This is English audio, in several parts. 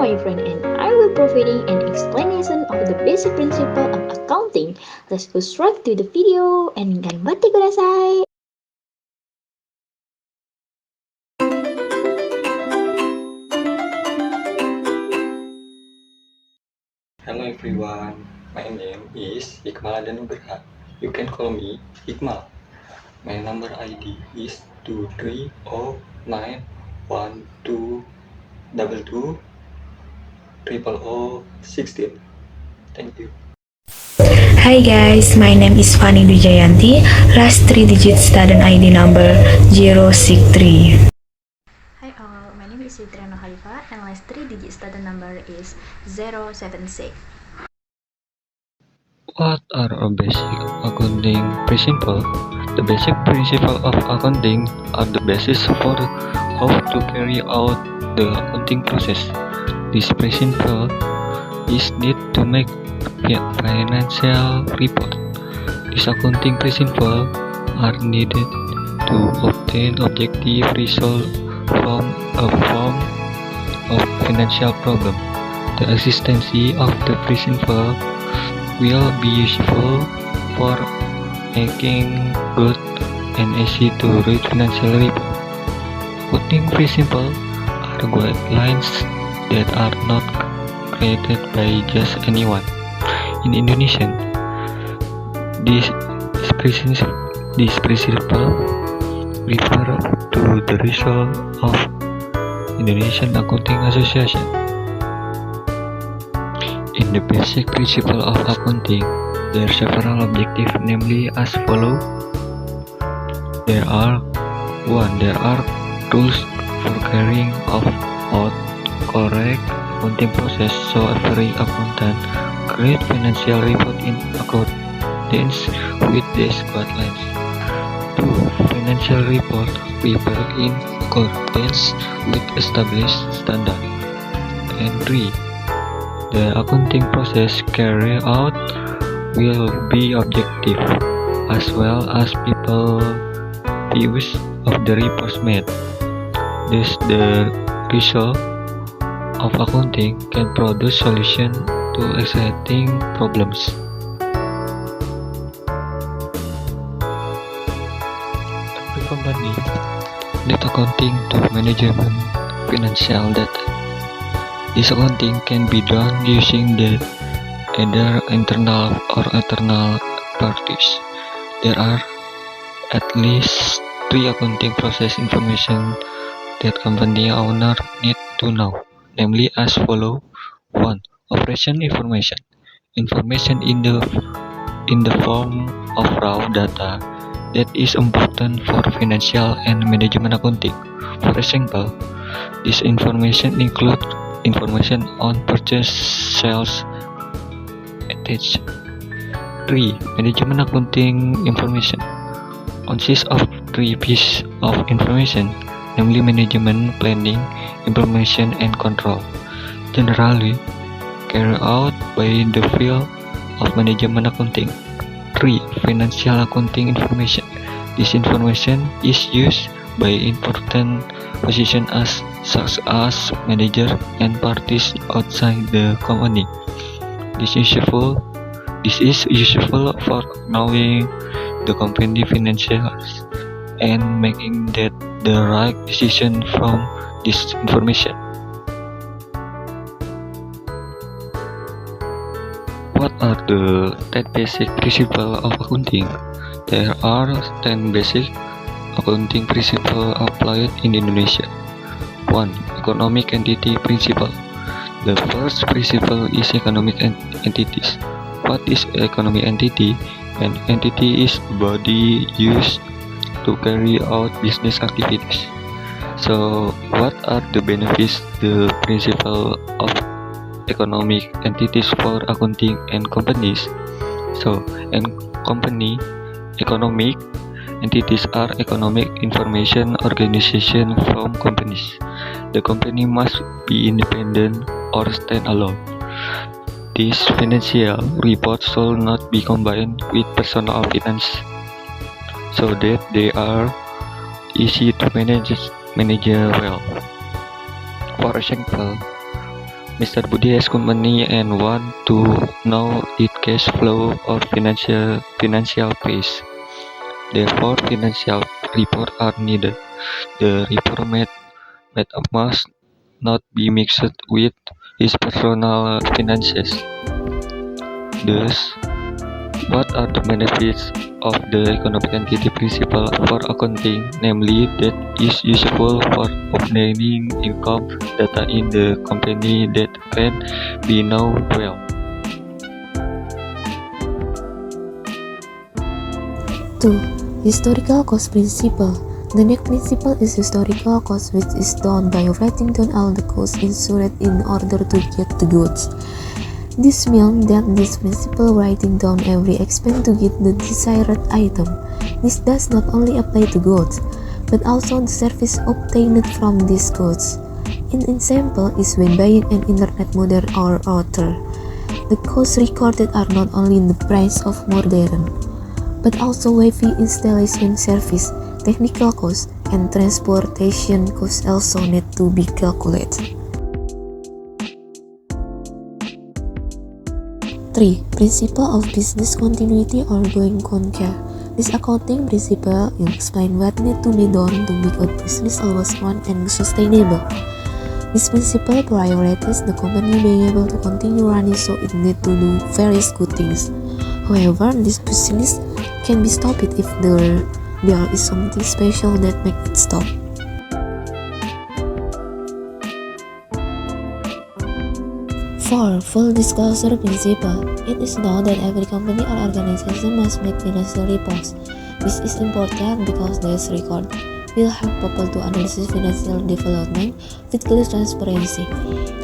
my friend, and I will providing an explanation of the basic principle of accounting. Let's go straight to the video and ganbate kudasai. Hello everyone, my name is Iqmal Danugraha. You can call me Iqmal. My number ID is 2309122220016. Thank you. Hi guys, my name is Fanny Dujayanti, last 3 digit student ID number 063. Hi all, my name is Fitriano Khalifa and last 3-digit student number is 076. What are a basic accounting principle? The basic principle of accounting are the basis for how to carry out the accounting process. This principle is need to make financial report. These accounting principles are needed to obtain objective result from a form of financial problem. The existence of the principle will be useful for making good and easy to read financial report. Accounting principles are guidelines that are not created by just anyone. In Indonesian, this principle refer to the result of Indonesian Accounting Association. In the basic principle of accounting, there are several objectives, namely as follows. There are tools for carrying out correct accounting process, so every accountant create financial report in accordance with these guidelines. 2. Financial report prepared in accordance with established standard. And 3. The accounting process carried out will be objective, as well as people views of the reports made. Thus, the result of accounting can produce solution to existing problems. Every company need accounting to management financial data. This accounting can be done using either internal or external parties. There are at least 3 accounting process information that company owner need to know, namely as follow. 1. Operation information. Information in the form of raw data that is important for financial and management accounting. For example, this information includes information on purchase, sales, etc. 3. Management accounting information consists of 3 pieces of information, namely management, planning, implementation, and control. Generally carried out by the field of management accounting. 3. Financial accounting information. This information is used by important positions such as manager and parties outside the company. This is useful for knowing the company financials and making the right decision from this information. What are the 10 basic principles of accounting? There are 10 basic accounting principles applied in Indonesia. 1. Economic entity principle. The first principle is economic entities. What is economic entity? An entity is a body used to carry out business activities. So, what are the benefits the principle of economic entities for accounting and companies? So, economic entities are economic information organization from companies. The company must be independent or stand alone. These financial reports should not be combined with personal finance, so that they are easy to manage well. For example, Mr. Budi has company and want to know its cash flow or financial pace. Therefore, financial reports are needed. The report must not be mixed with his personal finances. Thus, what are the benefits of the economic entity principle for accounting, namely that is useful for obtaining income data in the company that can be known well? 2. Historical cost principle. The next principle is historical cost, which is done by writing down all the costs incurred in order to get the goods. This means that this principle writing down every expense to get the desired item. This does not only apply to goods, but also the service obtained from these goods. An example is when buying an internet modem or router. The costs recorded are not only the price of modem, but also Wi-Fi installation service, technical costs, and transportation costs also need to be calculated. 3. Principle of business continuity or going concern. This accounting principle explains what needs to be done to make a business always run and sustainable. This principle prioritizes the company being able to continue running, so it needs to do various good things. However, this business can be stopped if there is something special that makes it stop. 4. Full disclosure principle. It is known that every company or organization must make financial reports. This is important because this record will help people to analyze financial development with clear transparency.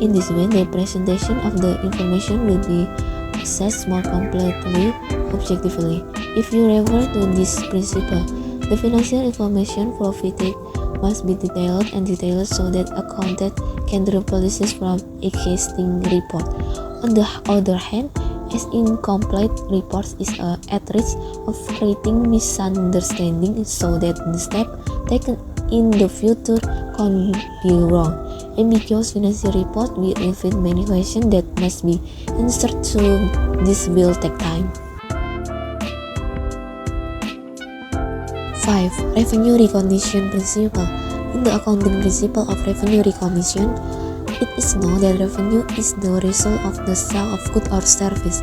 In this way, the presentation of the information will be assessed more completely, objectively. If you refer to this principle, the financial information provided must be detailed so that accountant can replace from existing report. On the other hand, as incomplete reports is at risk of creating misunderstanding, so that the step taken in the future can be wrong. Ambiguous financial report will invite many questions that must be answered, so this will take time. 5. Revenue recognition principle. In the accounting principle of revenue recognition, it is known that revenue is the result of the sale of good or service.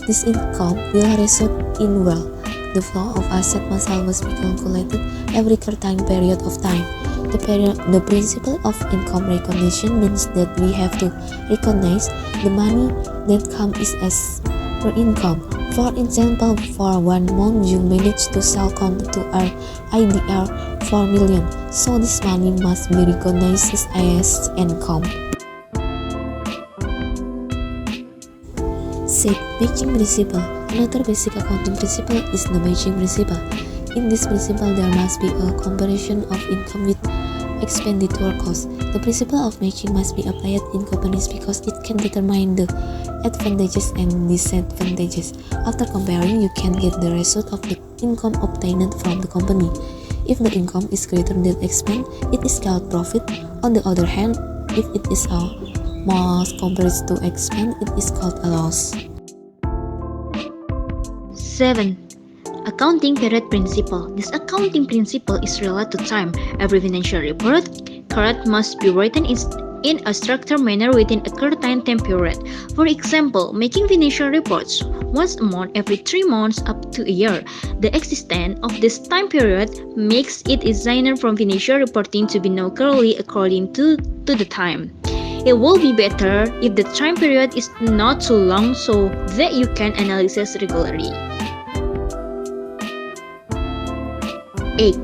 This income will result in wealth. The flow of asset must always be calculated every certain period of time. The principle of income recognition means that we have to recognize the money that comes as per income. For example, for 1 month you managed to sell content to our IDR 4 million, so this money must be recognized as income. 6. Matching principle. Another basic accounting principle is the matching principle. In this principle, there must be a comparison of income with expenditure cost. The principle of matching must be applied in companies because it can determine the advantages and disadvantages. After comparing, you can get the result of the income obtained from the company. If the income is greater than expense, it is called profit. On the other hand, if it is most compared to expense, it is called a loss. 7. Accounting period principle. This accounting principle is related to time. Every financial report must be written in a structured manner within a certain time period. For example, making financial reports once a month every 3 months up to a year. The existence of this time period makes it easier from financial reporting to be known clearly according to the time. It will be better if the time period is not too long so that you can analyze regularly. 8.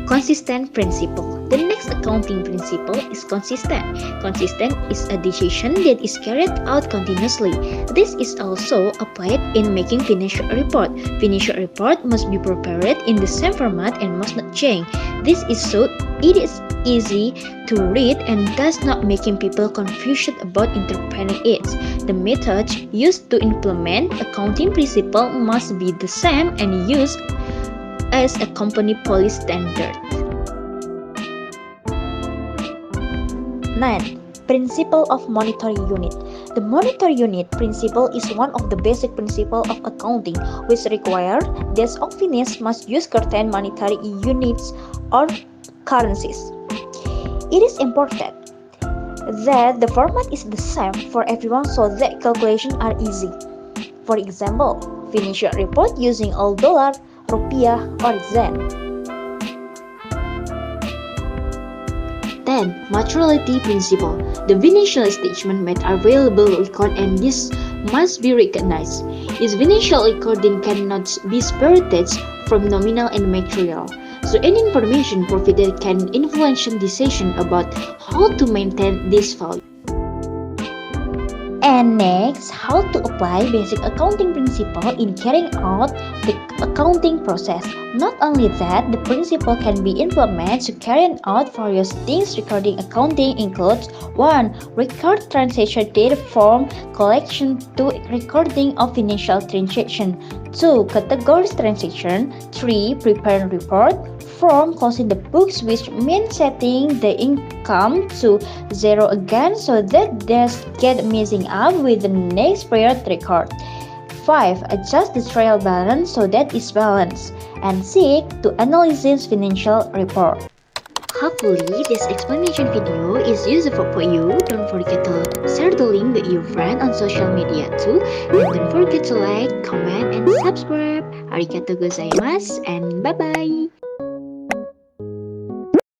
Consistent principle. The next accounting principle is consistent. Consistent is a decision that is carried out continuously. This is also applied in making financial report. Financial report must be prepared in the same format and must not change. This is so it is easy to read and thus not making people confused about interpreting it. The method used to implement accounting principle must be the same and used as a company policy standard. 9. Principle of monetary unit. The monetary unit principle is one of the basic principles of accounting, which require that officers must use certain monetary units or currencies. It is important that the format is the same for everyone so that calculations are easy. For example, financial report using all dollar, rupiah, or yen. 10. Materiality principle. The financial statement made available record and this must be recognized. Its financial recording cannot be separated from nominal and material. So any information provided can influence decision about how to maintain this value. And next, how to apply basic accounting principle in carrying out the accounting process. Not only that, the principle can be implemented to carry out various things regarding accounting includes 1. Record transaction data from collection to recording of financial transaction. 2. Categories transaction. 3. Prepare report. From closing the books, which means setting the income to zero again so that they get messing up with the next period record. 5. Adjust the trial balance so that it's balanced. And 6. To analyze financial report. Hopefully, this explanation video is useful for you. Don't forget to share the link with your friend on social media too. And don't forget to like, comment, and subscribe. Arigatou gozaimasu and bye-bye.